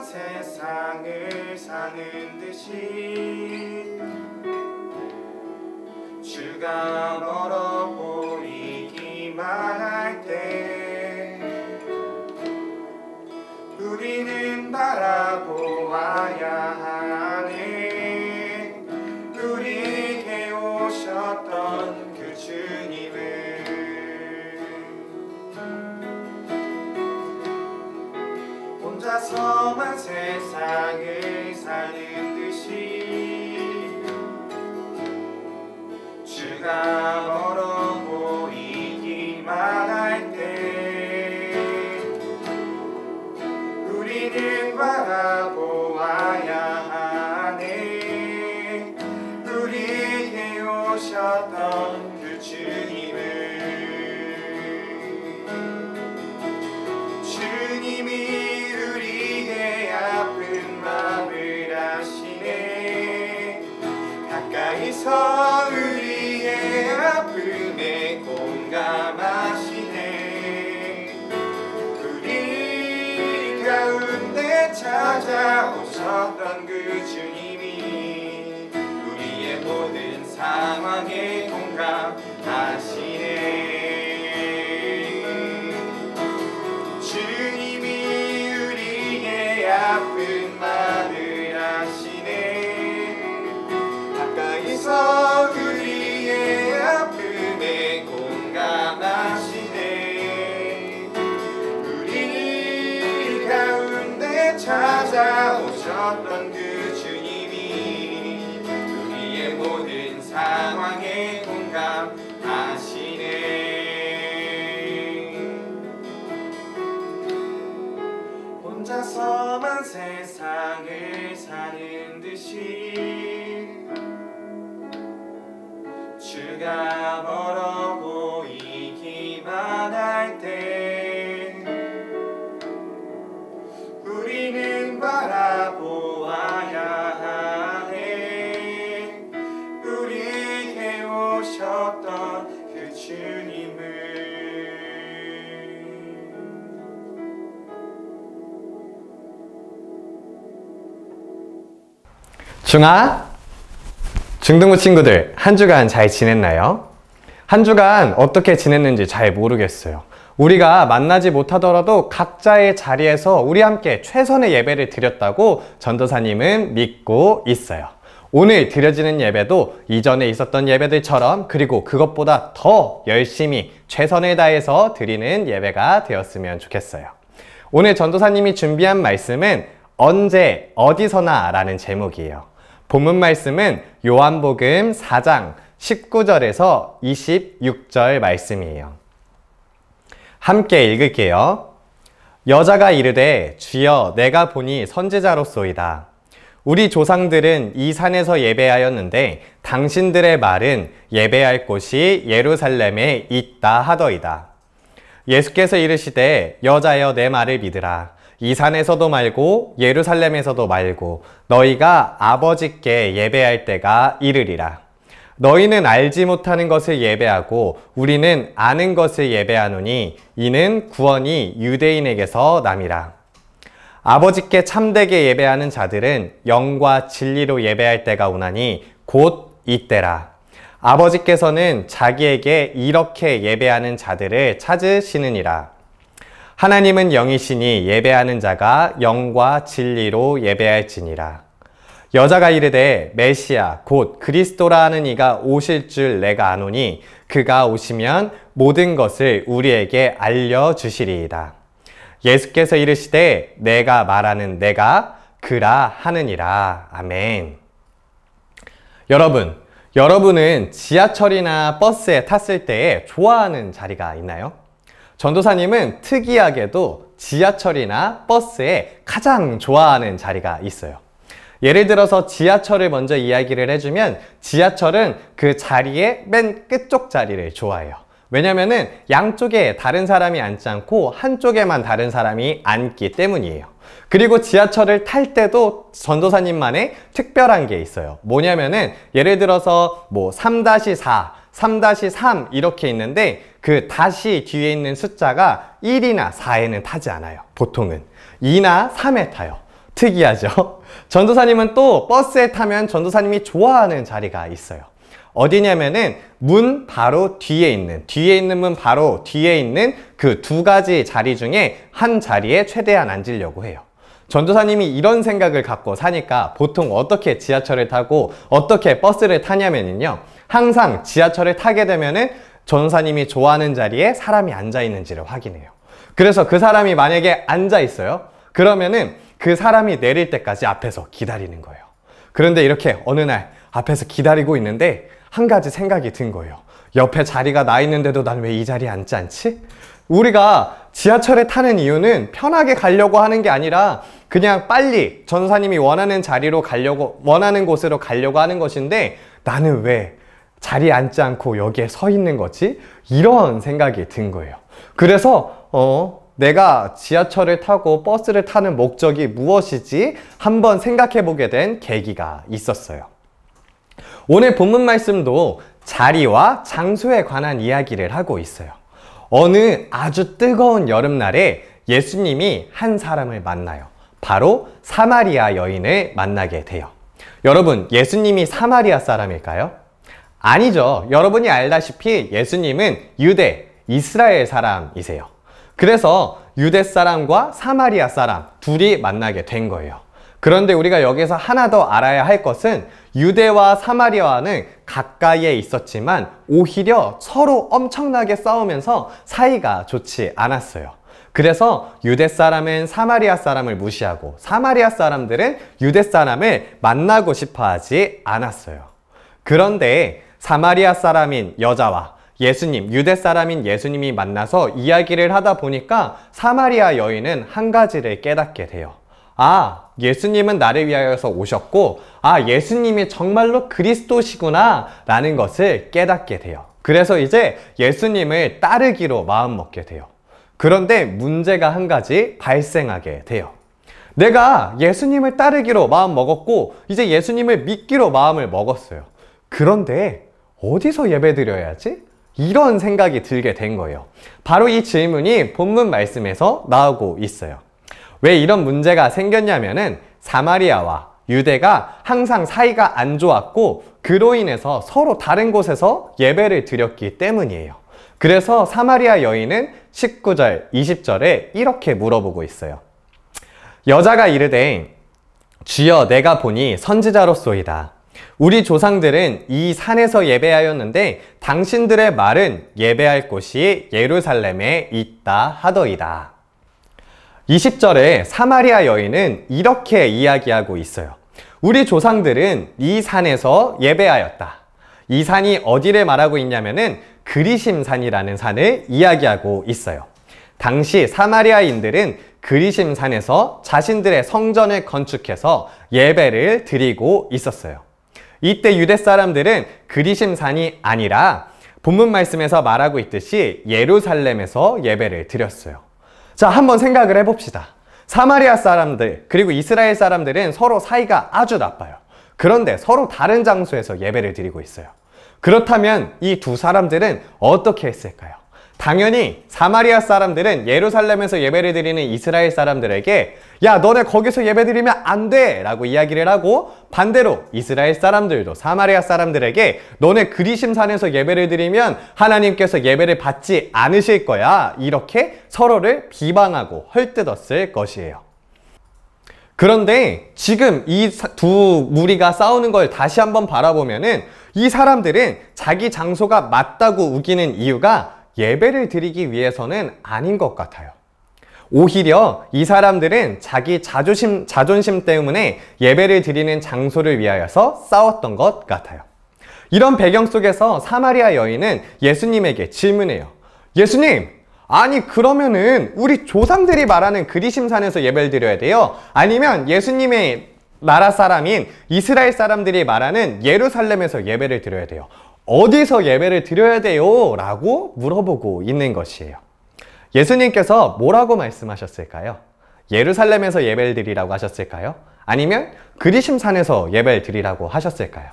세상을 사는 듯이 주가 멀어 보이기만 할 때 우리는 바라보아야 하네. 우리에게 오셨던 그 주님을 혼자서만 세상을 사는 듯이 주가 멀어 보이기만 할 때 우리는 바라보아야 하네. 우리에게 오셨던 그 주님을 주님이 우리의 아픈 마음을 아시네. 가까이서 우리의 아픔에 공감하시네. 우리 가운데 찾아오셨던 그 주님이 우리의 모든 상황에 공감하시네. 주님이 우리의 아픈 마음을 아시네. 가까이서 우리의 아픔에 공감하시네. 우리 가운데 찾아오셨던 그 주님이 우리의 모든 상황에 공감하시네. 혼자서만 세상을 사는 듯이 주가 멀어 보이기만 할 때 우리는 바라보아야 하네. 우리에게 오셨던 그 주님을 중아, 중등부 친구들 한 주간 잘 지냈나요? 한 주간 어떻게 지냈는지 잘 모르겠어요. 우리가 만나지 못하더라도 각자의 자리에서 우리 함께 최선의 예배를 드렸다고 전도사님은 믿고 있어요. 오늘 드려지는 예배도 이전에 있었던 예배들처럼 그리고 그것보다 더 열심히 최선을 다해서 드리는 예배가 되었으면 좋겠어요. 오늘 전도사님이 준비한 말씀은 언제 어디서나 라는 제목이에요. 본문 말씀은 요한복음 4장 19절에서 26절 말씀이에요. 함께 읽을게요. 여자가 이르되 주여 내가 보니 선지자로소이다. 우리 조상들은 이 산에서 예배하였는데 당신들의 말은 예배할 곳이 예루살렘에 있다 하더이다. 예수께서 이르시되 여자여 내 말을 믿으라. 이 산에서도 말고 예루살렘에서도 말고 너희가 아버지께 예배할 때가 이르리라. 너희는 알지 못하는 것을 예배하고 우리는 아는 것을 예배하노니 이는 구원이 유대인에게서 남이라. 아버지께 참되게 예배하는 자들은 영과 진리로 예배할 때가 오나니 곧 이때라. 아버지께서는 자기에게 이렇게 예배하는 자들을 찾으시느니라. 하나님은 영이시니 예배하는 자가 영과 진리로 예배할지니라. 여자가 이르되 메시아 곧 그리스도라 하는 이가 오실 줄 내가 아노니 그가 오시면 모든 것을 우리에게 알려주시리이다. 예수께서 이르시되 내가 말하는 내가 그라 하느니라. 아멘. 여러분은 지하철이나 버스에 탔을 때 좋아하는 자리가 있나요? 전도사님은 특이하게도 지하철이나 버스에 가장 좋아하는 자리가 있어요. 예를 들어서 지하철을 먼저 이야기를 해주면 지하철은 그 자리의 맨 끝쪽 자리를 좋아해요. 왜냐면은 양쪽에 다른 사람이 앉지 않고 한쪽에만 다른 사람이 앉기 때문이에요. 그리고 지하철을 탈 때도 전도사님만의 특별한 게 있어요. 뭐냐면은 예를 들어서 뭐 3-4, 3-3 이렇게 있는데 그 다시 뒤에 있는 숫자가 1이나 4에는 타지 않아요. 보통은 2나 3에 타요. 특이하죠? 전도사님은 또 버스에 타면 전도사님이 좋아하는 자리가 있어요. 어디냐면은 문 바로 뒤에 있는 문 바로 뒤에 있는 그 두 가지 자리 중에 한 자리에 최대한 앉으려고 해요. 전도사님이 이런 생각을 갖고 사니까 보통 어떻게 지하철을 타고 어떻게 버스를 타냐면요, 항상 지하철을 타게 되면은 전도사님이 좋아하는 자리에 사람이 앉아 있는지를 확인해요. 그래서 그 사람이 만약에 앉아 있어요, 그러면은 그 사람이 내릴 때까지 앞에서 기다리는 거예요. 그런데 이렇게 어느 날 앞에서 기다리고 있는데 한 가지 생각이 든 거예요. 옆에 자리가 나 있는데도 난 왜 이 자리에 앉지 않지? 우리가 지하철에 타는 이유는 편하게 가려고 하는 게 아니라 그냥 빨리 전도사님이 원하는 자리로 가려고, 원하는 곳으로 가려고 하는 것인데 나는 왜 자리에 앉지 않고 여기에 서 있는 거지? 이런 생각이 든 거예요. 그래서 내가 지하철을 타고 버스를 타는 목적이 무엇이지? 한번 생각해 보게 된 계기가 있었어요. 오늘 본문 말씀도 자리와 장소에 관한 이야기를 하고 있어요. 어느 아주 뜨거운 여름날에 예수님이 한 사람을 만나요. 바로 사마리아 여인을 만나게 돼요. 여러분, 예수님이 사마리아 사람일까요? 아니죠. 여러분이 알다시피 예수님은 유대, 이스라엘 사람이세요. 그래서 유대 사람과 사마리아 사람 둘이 만나게 된 거예요. 그런데 우리가 여기서 하나 더 알아야 할 것은 유대와 사마리아와는 가까이에 있었지만 오히려 서로 엄청나게 싸우면서 사이가 좋지 않았어요. 그래서 유대 사람은 사마리아 사람을 무시하고 사마리아 사람들은 유대 사람을 만나고 싶어 하지 않았어요. 그런데 사마리아 사람인 여자와 예수님, 유대 사람인 예수님이 만나서 이야기를 하다 보니까 사마리아 여인은 한 가지를 깨닫게 돼요. 아, 예수님은 나를 위하여서 오셨고, 아, 예수님이 정말로 그리스도시구나 라는 것을 깨닫게 돼요. 그래서 이제 예수님을 따르기로 마음먹게 돼요. 그런데 문제가 한 가지 발생하게 돼요. 내가 예수님을 따르기로 마음먹었고 이제 예수님을 믿기로 마음을 먹었어요. 그런데 어디서 예배드려야지? 이런 생각이 들게 된 거예요. 바로 이 질문이 본문 말씀에서 나오고 있어요. 왜 이런 문제가 생겼냐면은 사마리아와 유대가 항상 사이가 안 좋았고 그로 인해서 서로 다른 곳에서 예배를 드렸기 때문이에요. 그래서 사마리아 여인은 19절, 20절에 이렇게 물어보고 있어요. 여자가 이르되 주여 내가 보니 선지자로소이다. 우리 조상들은 이 산에서 예배하였는데 당신들의 말은 예배할 곳이 예루살렘에 있다 하더이다. 20절에 사마리아 여인은 이렇게 이야기하고 있어요. 우리 조상들은 이 산에서 예배하였다. 이 산이 어디를 말하고 있냐면은 그리심산이라는 산을 이야기하고 있어요. 당시 사마리아인들은 그리심산에서 자신들의 성전을 건축해서 예배를 드리고 있었어요. 이때 유대 사람들은 그리심산이 아니라 본문 말씀에서 말하고 있듯이 예루살렘에서 예배를 드렸어요. 자, 한번 생각을 해봅시다. 사마리아 사람들 그리고 이스라엘 사람들은 서로 사이가 아주 나빠요. 그런데 서로 다른 장소에서 예배를 드리고 있어요. 그렇다면 이 두 사람들은 어떻게 했을까요? 당연히 사마리아 사람들은 예루살렘에서 예배를 드리는 이스라엘 사람들에게 야, 너네 거기서 예배 드리면 안 돼! 라고 이야기를 하고 반대로 이스라엘 사람들도 사마리아 사람들에게 너네 그리심산에서 예배를 드리면 하나님께서 예배를 받지 않으실 거야. 이렇게 서로를 비방하고 헐뜯었을 것이에요. 그런데 지금 이 두 무리가 싸우는 걸 다시 한번 바라보면은 이 사람들은 자기 장소가 맞다고 우기는 이유가 예배를 드리기 위해서는 아닌 것 같아요. 오히려 이 사람들은 자기 자존심 때문에 예배를 드리는 장소를 위하여서 싸웠던 것 같아요. 이런 배경 속에서 사마리아 여인은 예수님에게 질문해요. 예수님, 아니 그러면은 우리 조상들이 말하는 그리심산에서 예배를 드려야 돼요? 아니면 예수님의 나라 사람인 이스라엘 사람들이 말하는 예루살렘에서 예배를 드려야 돼요? 어디서 예배를 드려야 돼요? 라고 물어보고 있는 것이에요. 예수님께서 뭐라고 말씀하셨을까요? 예루살렘에서 예배를 드리라고 하셨을까요? 아니면 그리심산에서 예배를 드리라고 하셨을까요?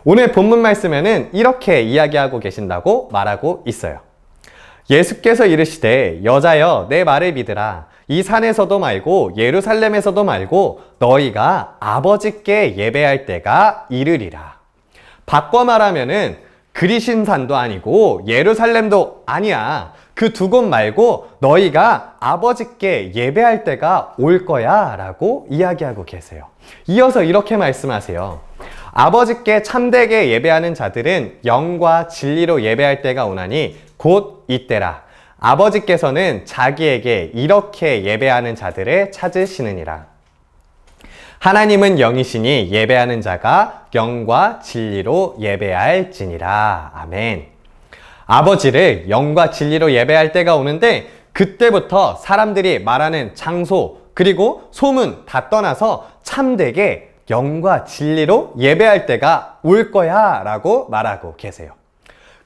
오늘 본문 말씀에는 이렇게 이야기하고 계신다고 말하고 있어요. 예수께서 이르시되 여자여 내 말을 믿으라. 이 산에서도 말고 예루살렘에서도 말고 너희가 아버지께 예배할 때가 이르리라. 바꿔 말하면은 그리신산도 아니고 예루살렘도 아니야. 그 두 곳 말고 너희가 아버지께 예배할 때가 올 거야 라고 이야기하고 계세요. 이어서 이렇게 말씀하세요. 아버지께 참되게 예배하는 자들은 영과 진리로 예배할 때가 오나니 곧 이때라. 아버지께서는 자기에게 이렇게 예배하는 자들을 찾으시느니라. 하나님은 영이시니 예배하는 자가 영과 진리로 예배할지니라. 아멘. 아버지를 영과 진리로 예배할 때가 오는데 그때부터 사람들이 말하는 장소 그리고 소문 다 떠나서 참되게 영과 진리로 예배할 때가 올 거야 라고 말하고 계세요.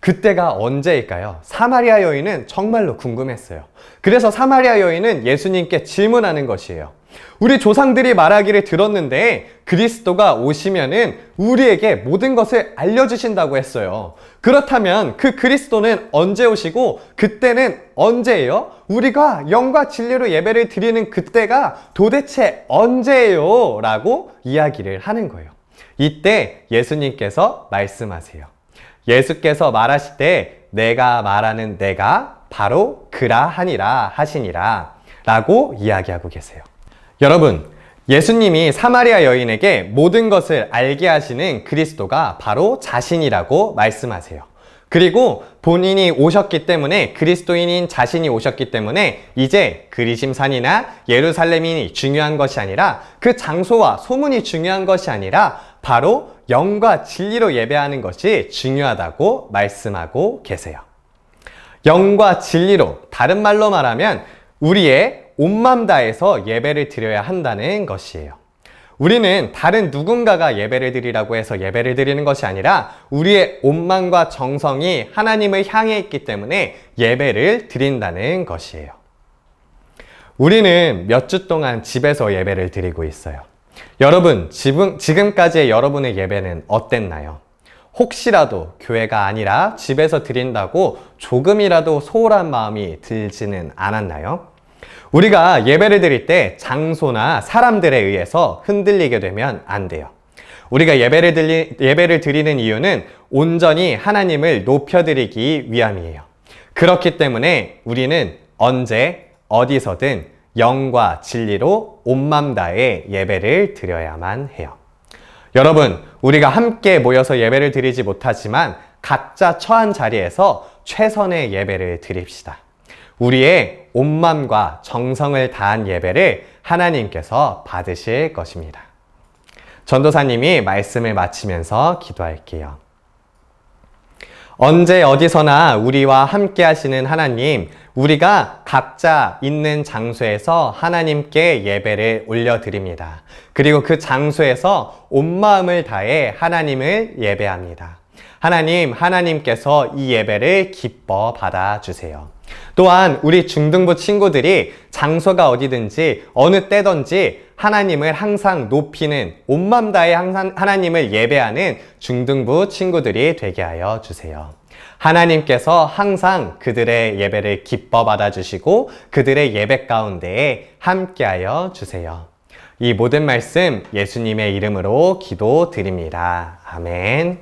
그때가 언제일까요? 사마리아 여인은 정말로 궁금했어요. 그래서 사마리아 여인은 예수님께 질문하는 것이에요. 우리 조상들이 말하기를 들었는데 그리스도가 오시면은 우리에게 모든 것을 알려주신다고 했어요. 그렇다면 그 그리스도는 언제 오시고 그때는 언제예요? 우리가 영과 진리로 예배를 드리는 그때가 도대체 언제예요? 라고 이야기를 하는 거예요. 이때 예수님께서 말씀하세요. 예수께서 말하시되 내가 말하는 내가 바로 그라하니라 하시니라 라고 이야기하고 계세요. 여러분, 예수님이 사마리아 여인에게 모든 것을 알게 하시는 그리스도가 바로 자신이라고 말씀하세요. 그리고 본인이 오셨기 때문에 그리스도인인 자신이 오셨기 때문에 이제 그리심산이나 예루살렘이 중요한 것이 아니라 그 장소와 소문이 중요한 것이 아니라 바로 영과 진리로 예배하는 것이 중요하다고 말씀하고 계세요. 영과 진리로, 다른 말로 말하면 우리의 온 맘 다해서 예배를 드려야 한다는 것이에요. 우리는 다른 누군가가 예배를 드리라고 해서 예배를 드리는 것이 아니라 우리의 온 마음과 정성이 하나님을 향해 있기 때문에 예배를 드린다는 것이에요. 우리는 몇 주 동안 집에서 예배를 드리고 있어요. 여러분, 지금까지의 여러분의 예배는 어땠나요? 혹시라도 교회가 아니라 집에서 드린다고 조금이라도 소홀한 마음이 들지는 않았나요? 우리가 예배를 드릴 때 장소나 사람들에 의해서 흔들리게 되면 안 돼요. 우리가 예배를 드리는 이유는 온전히 하나님을 높여드리기 위함이에요. 그렇기 때문에 우리는 언제 어디서든 영과 진리로 온 맘 다해 예배를 드려야만 해요. 여러분, 우리가 함께 모여서 예배를 드리지 못하지만 각자 처한 자리에서 최선의 예배를 드립시다. 우리의 온 맘과 정성을 다한 예배를 하나님께서 받으실 것입니다. 전도사님이 말씀을 마치면서 기도할게요. 언제 어디서나 우리와 함께 하시는 하나님, 우리가 각자 있는 장소에서 하나님께 예배를 올려드립니다. 그리고 그 장소에서 온 마음을 다해 하나님을 예배합니다. 하나님께서 이 예배를 기뻐 받아주세요. 또한 우리 중등부 친구들이 장소가 어디든지 어느 때든지 하나님을 항상 높이는 온 맘 다해 항상 하나님을 예배하는 중등부 친구들이 되게 하여 주세요. 하나님께서 항상 그들의 예배를 기뻐 받아주시고 그들의 예배 가운데에 함께하여 주세요. 이 모든 말씀 예수님의 이름으로 기도드립니다. 아멘.